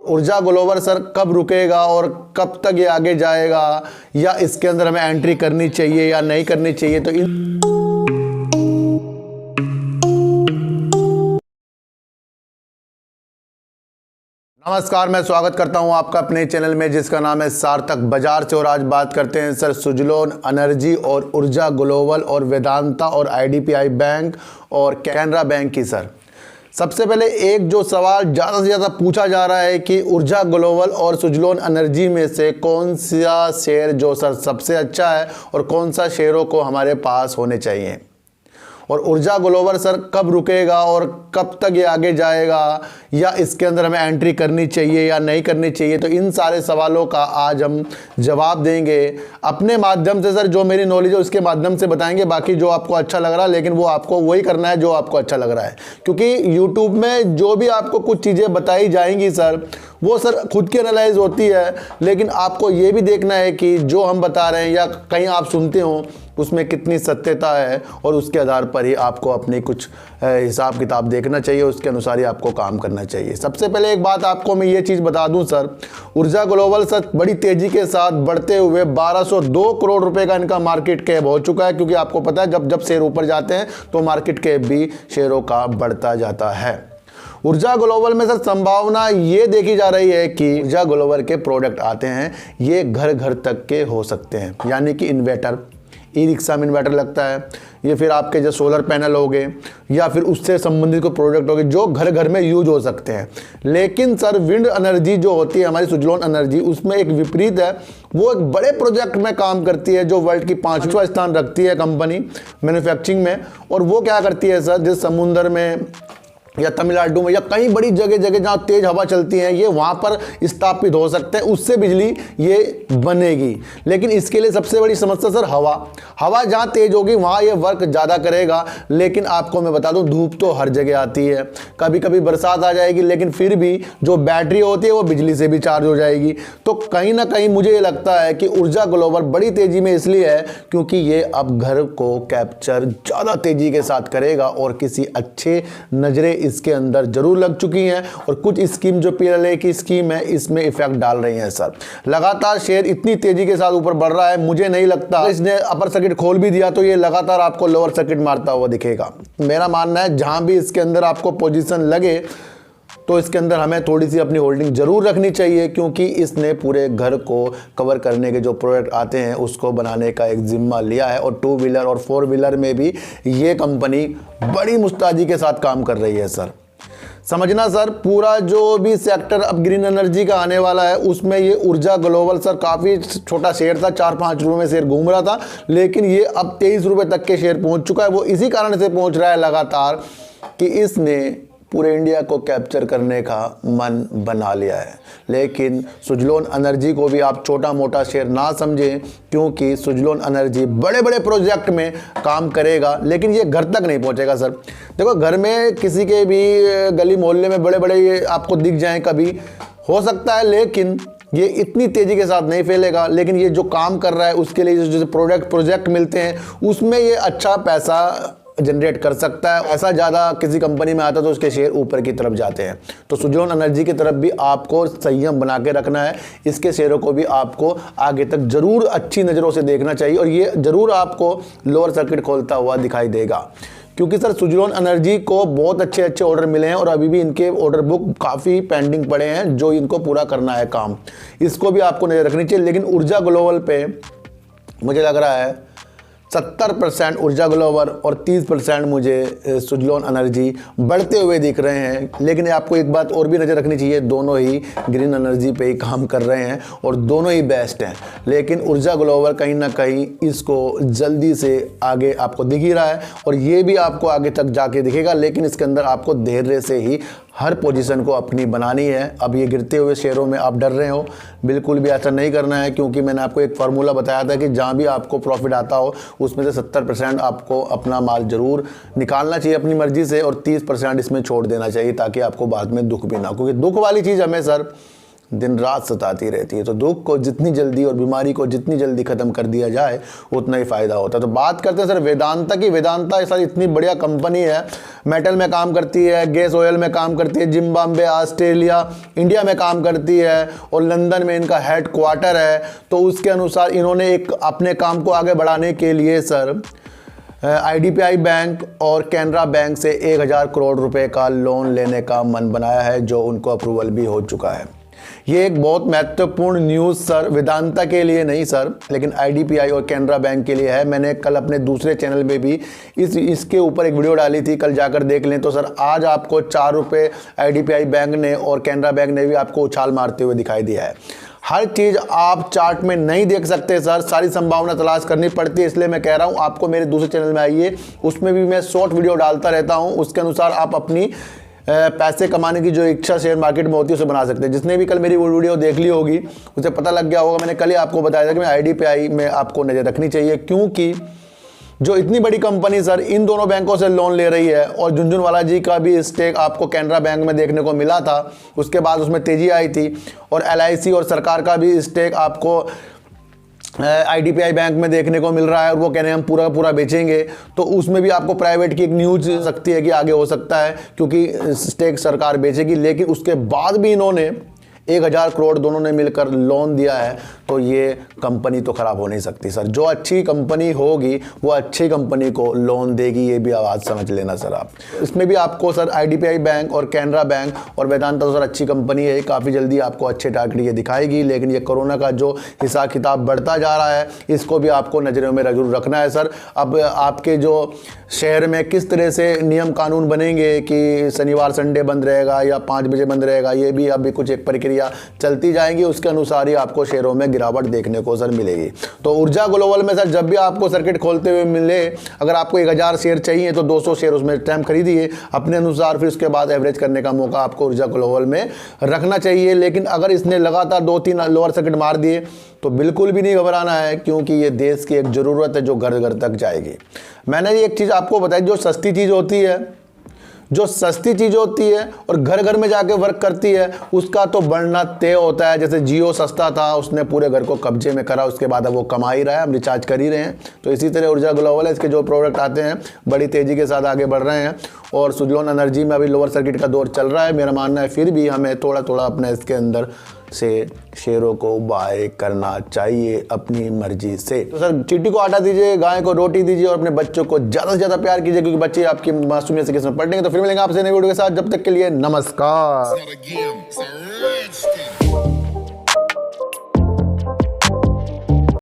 ऊर्जा global sir कब रुकेगा और कब तक ये आगे जाएगा, या इसके अंदर हमें एंट्री करनी चाहिए या नहीं करनी चाहिए? तो नमस्कार, मैं स्वागत करता हूं आपका अपने चैनल में जिसका नाम है सार्थक बाजार से। और आज बात करते हैं सर सुजलोन एनर्जी और ऊर्जा ग्लोबल और वेदांता और आईडीबीआई बैंक और कैनरा बैंक की। सर सबसे पहले एक जो सवाल ज़्यादा से ज़्यादा पूछा जा रहा है कि ऊर्जा ग्लोबल और सुजलोन एनर्जी में से कौन सा शेयर जो सर सबसे अच्छा है और कौन सा शेयरों को हमारे पास होने चाहिए, और ऊर्जा ग्लोबल सर कब रुकेगा और कब तक ये आगे जाएगा, या इसके अंदर हमें एंट्री करनी चाहिए या नहीं करनी चाहिए? तो इन सारे सवालों का आज हम जवाब देंगे अपने माध्यम से। सर जो मेरी नॉलेज है उसके माध्यम से बताएंगे, बाकी जो आपको अच्छा लग रहा है, लेकिन वो आपको वही करना है जो आपको अच्छा लग रहा है, क्योंकि यूट्यूब में जो भी आपको कुछ चीज़ें बताई जाएंगी सर वो सर खुद की एनालाइज होती है, लेकिन आपको ये भी देखना है कि जो हम बता रहे हैं या कहीं आप सुनते हो उसमें कितनी सत्यता है, और उसके आधार पर ही आपको अपनी कुछ हिसाब किताब देखना चाहिए, उसके अनुसार ही आपको काम करना चाहिए। सबसे पहले एक बात आपको मैं ये चीज़ बता दूं सर, ऊर्जा ग्लोबल सर बड़ी तेज़ी के साथ बढ़ते हुए 1202 करोड़ रुपए का इनका मार्केट कैप हो चुका है, क्योंकि आपको पता है जब जब शेयर ऊपर जाते हैं तो मार्केट कैप भी शेयरों का बढ़ता जाता है। ऊर्जा ग्लोबल में सर संभावना ये देखी जा रही है कि ऊर्जा ग्लोबल के प्रोडक्ट आते हैं ये घर घर तक के हो सकते हैं, यानी कि इन्वर्टर, ई रिक्शा में इन्वर्टर लगता है, ये फिर आपके जो सोलर पैनल हो गए या फिर उससे संबंधित कोई प्रोडक्ट हो गए जो घर घर में यूज हो सकते हैं। लेकिन सर विंड एनर्जी जो होती है हमारी सुजलोन एनर्जी, उसमें एक विपरीत है, वो एक बड़े प्रोजेक्ट में काम करती है जो वर्ल्ड की 5वां स्थान रखती है कंपनी मैन्युफैक्चरिंग में। और वो क्या करती है सर, जिस समुंदर में या तमिलनाडु में या कई बड़ी जगह जगह जहाँ तेज हवा चलती है ये वहाँ पर स्थापित हो सकते हैं, उससे बिजली ये बनेगी। लेकिन इसके लिए सबसे बड़ी समस्या सर हवा जहाँ तेज होगी वहाँ ये वर्क ज़्यादा करेगा। लेकिन आपको मैं बता दूँ धूप तो हर जगह आती है, कभी कभी बरसात आ जाएगी, लेकिन फिर भी जो बैटरी होती है वो बिजली से भी चार्ज हो जाएगी। तो कहीं ना कहीं मुझे ये लगता है कि ऊर्जा ग्लोबल बड़ी तेज़ी में इसलिए है क्योंकि ये अब घर को कैप्चर ज़्यादा तेज़ी के साथ करेगा, और किसी अच्छे नज़रे इसके अंदर जरूर लग चुकी हैं, और कुछ स्कीम जो पीएलआई की स्कीम है इसमें इफेक्ट डाल रही हैं। सर लगातार शेयर इतनी तेजी के साथ ऊपर बढ़ रहा है, मुझे नहीं लगता इसने अपर सर्किट खोल भी दिया तो ये लगातार आपको लोअर सर्किट मारता हुआ दिखेगा। मेरा मानना है जहां भी इसके अंदर आपको पोजीशन लगे तो इसके अंदर हमें थोड़ी सी अपनी होल्डिंग जरूर रखनी चाहिए, क्योंकि इसने पूरे घर को कवर करने के जो प्रोडक्ट आते हैं उसको बनाने का एक जिम्मा लिया है, और 2 व्हीलर और 4 व्हीलर में भी ये कंपनी बड़ी मुस्तैदी के साथ काम कर रही है। सर समझना सर पूरा जो भी सेक्टर अब ग्रीन एनर्जी का आने वाला है उसमें ये ऊर्जा ग्लोबल सर काफ़ी छोटा शेयर था, 4-5 रुपये में शेयर घूम रहा था, लेकिन ये अब 23 रुपये तक के शेयर पहुंच चुका है। वो इसी कारण से पहुंच रहा है लगातार कि इसने पूरे इंडिया को कैप्चर करने का मन बना लिया है। लेकिन सुजलोन एनर्जी को भी आप छोटा मोटा शेयर ना समझें, क्योंकि सुजलोन एनर्जी बड़े बड़े प्रोजेक्ट में काम करेगा, लेकिन ये घर तक नहीं पहुंचेगा। सर देखो घर में किसी के भी गली मोहल्ले में बड़े बड़े ये आपको दिख जाएं कभी, हो सकता है, लेकिन ये इतनी तेज़ी के साथ नहीं फैलेगा। लेकिन ये जो काम कर रहा है उसके लिए जो प्रोजेक्ट मिलते हैं उसमें ये अच्छा पैसा जनरेट कर सकता है। ऐसा ज़्यादा किसी कंपनी में आता तो उसके शेयर ऊपर की तरफ जाते हैं। तो सुजलोन एनर्जी की तरफ भी आपको संयम बना के रखना है, इसके शेयरों को भी आपको आगे तक जरूर अच्छी नज़रों से देखना चाहिए, और ये ज़रूर आपको लोअर सर्किट खोलता हुआ दिखाई देगा, क्योंकि सर सुजलोन एनर्जी को बहुत अच्छे अच्छे ऑर्डर मिले हैं और अभी भी इनके ऑर्डर बुक काफ़ी पेंडिंग पड़े हैं जो इनको पूरा करना है काम, इसको भी आपको नज़र रखनी चाहिए। लेकिन ऊर्जा ग्लोबल पे मुझे लग रहा है 70% ऊर्जा ग्लोबल और 30% मुझे सुजलोन एनर्जी बढ़ते हुए दिख रहे हैं। लेकिन आपको एक बात और भी नज़र रखनी चाहिए, दोनों ही ग्रीन एनर्जी पे ही काम कर रहे हैं और दोनों ही बेस्ट हैं। लेकिन ऊर्जा ग्लोबल कहीं ना कहीं इसको जल्दी से आगे आपको दिख ही रहा है, और ये भी आपको आगे तक जाके दिखेगा, लेकिन इसके अंदर आपको धैर्य से ही हर पोजीशन को अपनी बनानी है। अब ये गिरते हुए शेयरों में आप डर रहे हो, बिल्कुल भी ऐसा नहीं करना है, क्योंकि मैंने आपको एक फार्मूला बताया था कि जहाँ भी आपको प्रॉफिट आता हो उसमें से 70% आपको अपना माल जरूर निकालना चाहिए अपनी मर्जी से, और 30% इसमें छोड़ देना चाहिए ताकि आपको बाद में दुख भी ना हो। क्योंकि दुख वाली चीज़ हमें सर दिन रात सताती रहती है। तो दुख को जितनी जल्दी और बीमारी को जितनी जल्दी ख़त्म कर दिया जाए उतना ही फ़ायदा होता है। तो बात करते हैं सर वेदांता की। वेदांता सर इतनी बढ़िया कंपनी है, मेटल में काम करती है, गैस ऑयल में काम करती है, जिम्बाब्वे, ऑस्ट्रेलिया, इंडिया में काम करती है और लंदन में इनका हेड क्वार्टर है। तो उसके अनुसार इन्होंने एक अपने काम को आगे बढ़ाने के लिए सर IDPI बैंक और कैनरा बैंक से 1000 करोड़ रुपए का लोन लेने का मन बनाया है, जो उनको अप्रूवल भी हो चुका है। ये एक बहुत महत्वपूर्ण न्यूज़ सर वेदांता के लिए नहीं सर, लेकिन IDPI और कैनरा बैंक के लिए है। मैंने कल अपने दूसरे चैनल में भी इसके ऊपर एक वीडियो डाली थी, कल जाकर देख लें। तो सर आज आपको 4 रुपये IDPI बैंक ने और कैनरा बैंक ने भी आपको उछाल मारते हुए दिखाई दिया है। हर चीज़ आप चार्ट में नहीं देख सकते सर, सारी संभावना तलाश करनी पड़ती है। इसलिए मैं कह रहा हूँ आपको मेरे दूसरे चैनल में आइए, उसमें भी मैं शॉर्ट वीडियो डालता रहता हूँ। उसके अनुसार आप अपनी पैसे कमाने की जो इच्छा शेयर मार्केट में होती है उसे बना सकते हैं। जिसने भी कल मेरी वो वीडियो देख ली होगी उसे पता लग गया होगा, मैंने कल ही आपको बताया था कि मैं IDPI में आपको नज़र रखनी चाहिए, क्योंकि जो इतनी बड़ी कंपनी सर इन दोनों बैंकों से लोन ले रही है और झुनझुनवाला जी का भी स्टेक आपको कैनरा बैंक में देखने को मिला था, उसके बाद उसमें तेज़ी आई थी, और LIC और सरकार का भी स्टेक आपको IDPI बैंक में देखने को मिल रहा है और वो कह रहे हैं हम पूरा का पूरा बेचेंगे। तो उसमें भी आपको प्राइवेट की एक न्यूज़ सकती है कि आगे हो सकता है, क्योंकि स्टेक सरकार बेचेगी। लेकिन उसके बाद भी इन्होंने 1000 करोड़ दोनों ने मिलकर लोन दिया है, तो ये कंपनी तो ख़राब हो नहीं सकती सर। जो अच्छी कंपनी होगी वो अच्छी कंपनी को लोन देगी, ये भी आवाज़ समझ लेना सर आप। इसमें भी आपको सर IDPI बैंक और कैनरा बैंक और वेदांता तो सर अच्छी कंपनी है, काफ़ी जल्दी आपको अच्छे टारगेट ये दिखाएगी। लेकिन ये कोरोना का जो हिसाब किताब बढ़ता जा रहा है, इसको भी आपको नज़रों में जरूर रखना है सर। अब आपके जो शहर में किस तरह से नियम कानून बनेंगे कि शनिवार संडे बंद रहेगा या 5 बजे बंद रहेगा, ये भी अभी कुछ एक प्रक्रिया चलती जाएगी, उसके अनुसार ही आपको शेयरों में गिरावट देखने को सर मिलेगी। तो ऊर्जा ग्लोबल में सर जब भी आपको सर्किट खोलते हुए मिले, अगर आपको 1000 शेयर चाहिए तो 200 शेयर उसमें टाइम खरीदिए अपने अनुसार, फिर उसके बाद एवरेज करने का मौका आपको ऊर्जा ग्लोबल में रखना चाहिए। लेकिन अगर इसने लगातार 2-3 लोअर सर्किट मार दिए तो बिल्कुल भी नहीं घबराना है, क्योंकि ये देश की एक ज़रूरत है जो घर घर तक जाएगी। मैंने ये एक चीज़ आपको बताई, जो सस्ती चीज़ होती है और घर घर में जाके वर्क करती है, उसका तो बढ़ना तय होता है। जैसे जियो सस्ता था, उसने पूरे घर को कब्जे में करा, उसके बाद अब वो कमा ही रहा है, हम रिचार्ज कर ही रहे हैं। तो इसी तरह ऊर्जा ग्लोबल है, इसके जो प्रोडक्ट आते हैं बड़ी तेज़ी के साथ आगे बढ़ रहे हैं। और सुजलॉन एनर्जी में अभी लोअर सर्किट का दौर चल रहा है। मेरा मानना है फिर भी हमें थोड़ा थोड़ा अपने इसके अंदर से शेयरों को बाय करना चाहिए अपनी मर्जी से। तो सर चींटी को आटा दीजिए, गाय को रोटी दीजिए और अपने बच्चों को ज़्यादा से ज़्यादा प्यार कीजिए, क्योंकि बच्चे आपकी मासूमियत से किस्मत पढ़ेंगे। तो फिर मिलेंगे आपसे नई वीडियो के साथ, जब तक के लिए नमस्कार।